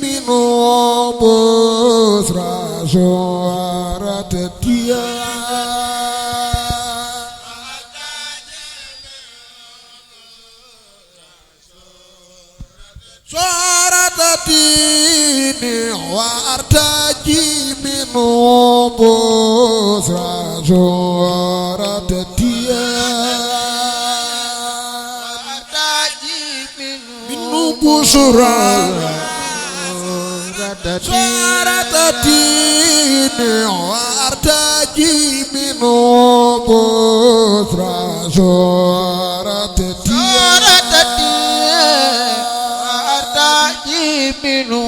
minobos rasuara tetia suara tetini wartaji minobos rasuara tetia busura suara tadine wartaji minobos suara tadine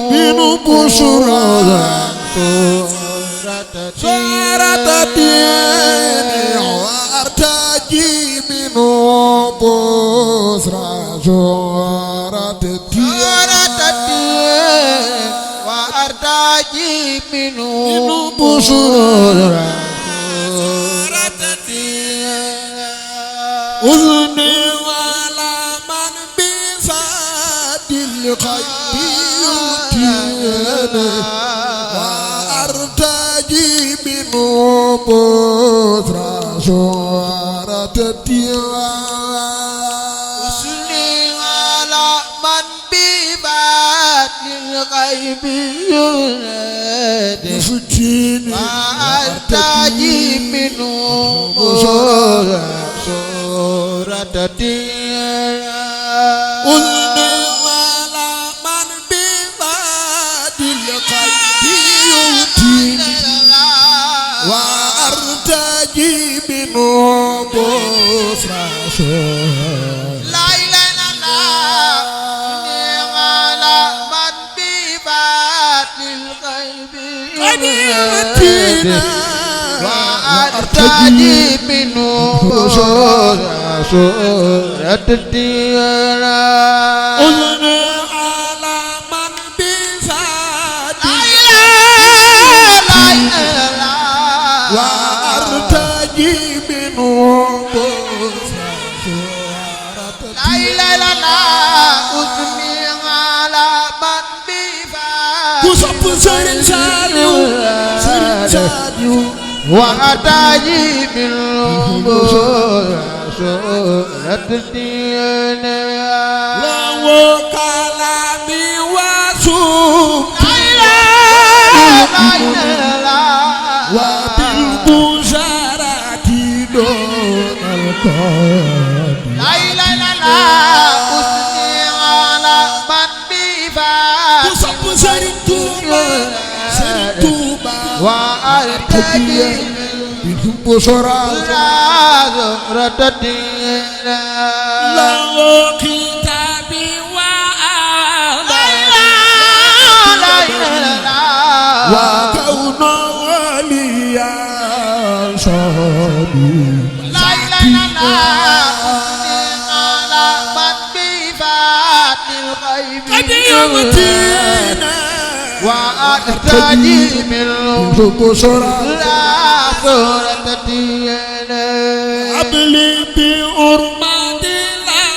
minobos suara tadine wartaji minobos suara minu busura uzni wala man bisa dilqaybi yutiyana wa artaji minu busra suara tetia uzni wala man bisa dilqaybi Fujini artaji minum surat dia ulni wala man bibadil qalbi yutini wa artaji minum rasul la ilaha wa artaji minum surat dia ulna ala man bisa wa artaji minum surat la ilaha ulni ala man bisa kusapu serin wa ataji minum surat dia lawo kalami wasum wa bil busarati donal qadi la ilaha usni ala man bifa kusapu seritu wa al-taji bihumpu ratadina lawo kitabi wa wa kauna waliyan sabi la ilaha ala man bifatil ghaibi wa artaji minum surat dia abli bi urmatillah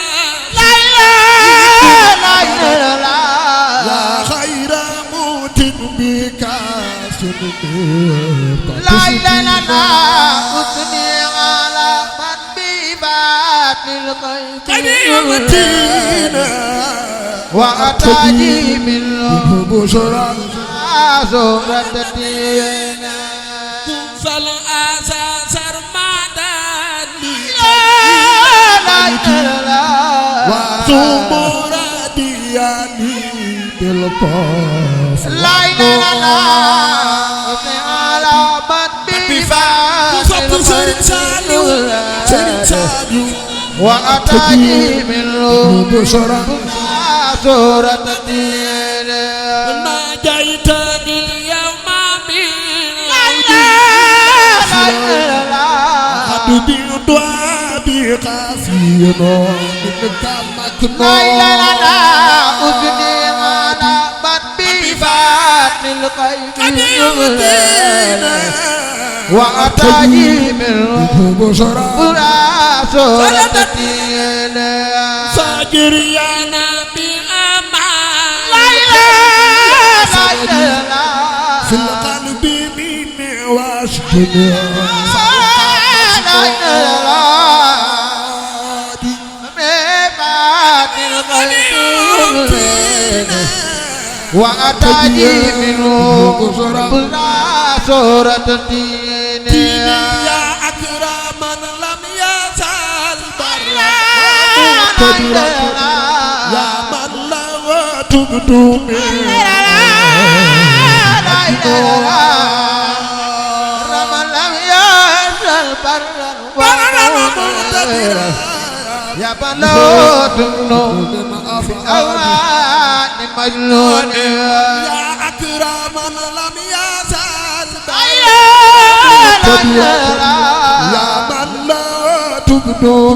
la ilaha la khaira mutin bika la ilaha usni ala man bibatil qayyim wa ataji minum busra surat dia sal asa sarmadan wa sumuradiani bil qaf la ilaha ala man bifa serin salu wa ataji minum busra surat dia najaitani yawma bil hadu bi dua bi qafiyno bikamakno la ilaha udni ala man bifatil qayyim wa ataji min busra surat dia sajir ya nabi aman la ilaha وأتاجي منه بلا صورة الدين يا أكرم من لم يزال برا يا من لا تبدو من لم يزال برا يا بنات النور في أوان مجنون يا أكرم من لم يزال يا من لا تبدو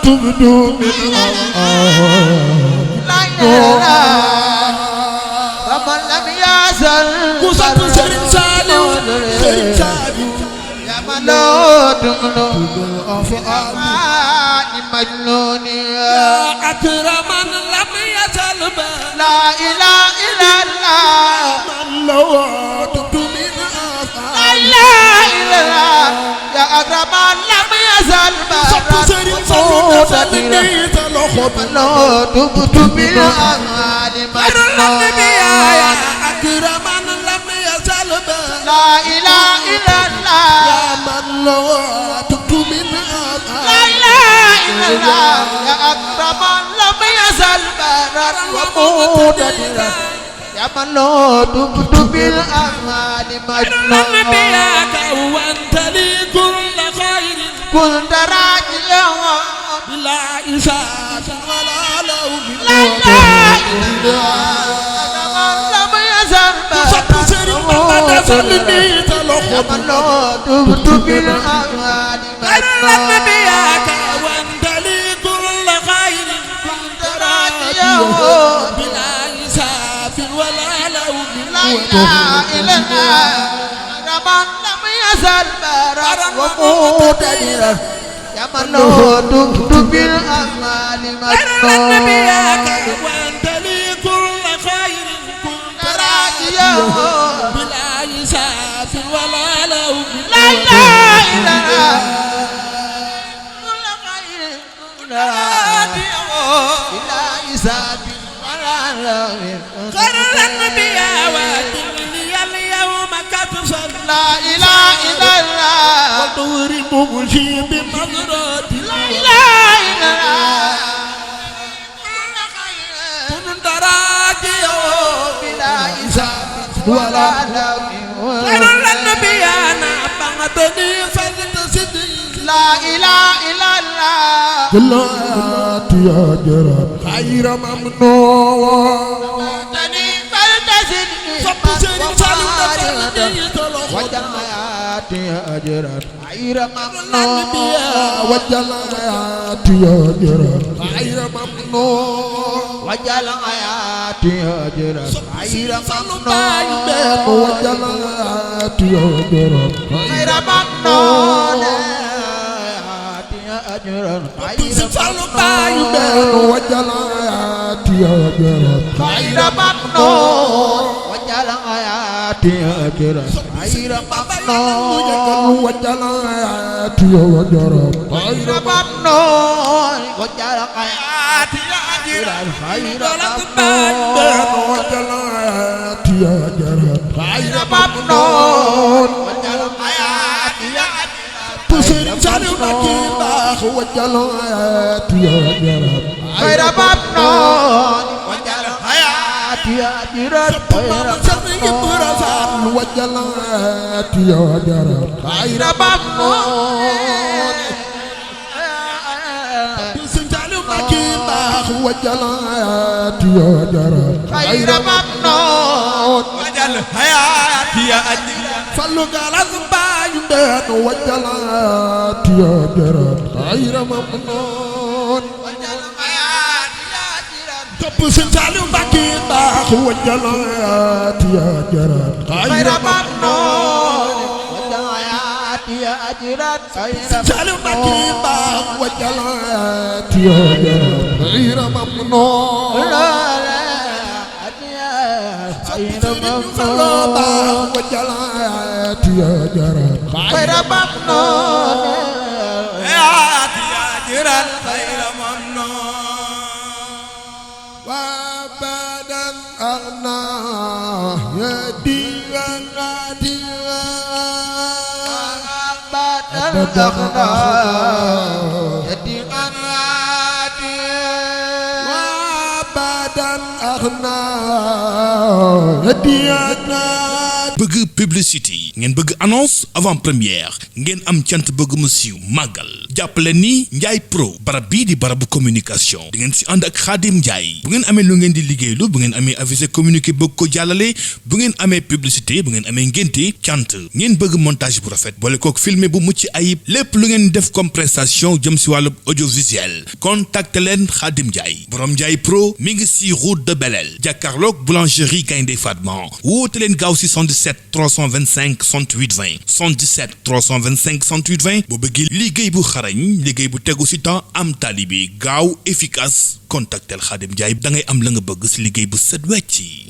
تبدو من فمن لم يزل قصة سرين سالو يا من لا تملو أفعال مجنون يا أكرم من لم يزل لا إله إلا الله من لو تبدو من أفعال لا إله إلا الله يا أكرم من لم يزل لا تبت بالأعمال مجنون يا أكرم من لم يزل لا إله إلا الله يا من لا تبت بالأعمال لا إله إلا الله يا أكرم من لم يزل برا ومقتدرا يا من لا تبت بالأعمال مجنون وأنت لي كل خير كنت راجيا بلا إساءة ولا لوم لا إله إلا الله لم يزل يا من لا تبت بالأعمال مجنون وأنت لي كل خير كنت راجيا بلا إساءة ولا لوم لا إله إلا الله لم يزل برا ومقتدرا يا من لا تبت بالأعمال مجنون وأنت لي كل خير كنت راجيا بلا إساءة ولا لوم لا إله إلا الله كل خير كنت راجيا بلا إساءة ولا لوم خير النبي واتني اليوم كتفر لا إله إلا الله وتورب مجيب بنظرات لا إله إلا الله كل خير كنت راجيا بلا إساءة ولا لوم خير النبي أنا بعتني فلتسدي لا إله إلا الله جلات يا جرات خير ممنوع بعتني فلتسدي وجل حياتي أجرا خير ممنون وجل حياتي أجرا خير ممنون وجل حياتي أجرا خير ممنون وجل حياتي أجرا خير ممنون أجرا خير ممنون وجل حياتي أجرا خير ممنون وجل حياتي أجرا خير ممنون وجل حياتي أجرا خير ممنون وجل حياتي أجرا خير ممنون وجل حياتي أجرا خير ممنون وجل حياتي تسرين سالو نكيبا وجل حياتي أجرا خير ممنون وجل حياتي أجرا خير ممنون وجل حياتي أجرا خير ممنون تسرين سالو نكيبا وجل حياتي أجرا خير ممنون وجل حياتي أجرا فلو قال بايدن وجل حياتي أجرا خير ممنون وجل حياتي أجرا sopp Sëñ Saaliw Mbàkke baax wajalaat ya jarat xayra mamnoon wajalaat ya jarat Sëñ Saaliw Mbàkke baax wajalaat ya jarat xayra mamnoon xayra mamnoon wajalaat ya jarat xayra mamnoon خير ممنون وابدا أغنى يدي وغادي وابدا أغنى يدي وغادي وابدا أغنى يدي وغادي bëgg publicité ngeen bëgg annonce avant première ngeen am cant bëgg mu siiw màggal jàppale ni Ndiaye Pro barab bii di barabu communication di ngeen si ànd ak Khadim Ndiaye bu ngeen amee lu ngeen di liggéeylu bu ngeen amee avisé communiqué bëgg ko jàllale bu ngeen amee publicité bu ngeen amee ngénte cant ngeen bëgg montage bu rafet boole kook filmé bu mucc ayib lépp lu ngeen def comme prestation jëm si wàllu audiovisuel contacte leen Khadim Ndiaye borom Ndiaye Pro mi ngi si route de Belel jàkkaarloog boulangerie Gaynde Fatma woote leen gaaw si 77 325 68 20 77 325 68 20 boo bëggee liggéey bu xarañ liggéey bu tegu ci temps am talibi gaaw efficace contactel Khadim Ndiaye da ngay am la nga bëgg ci liggéey bu set wecc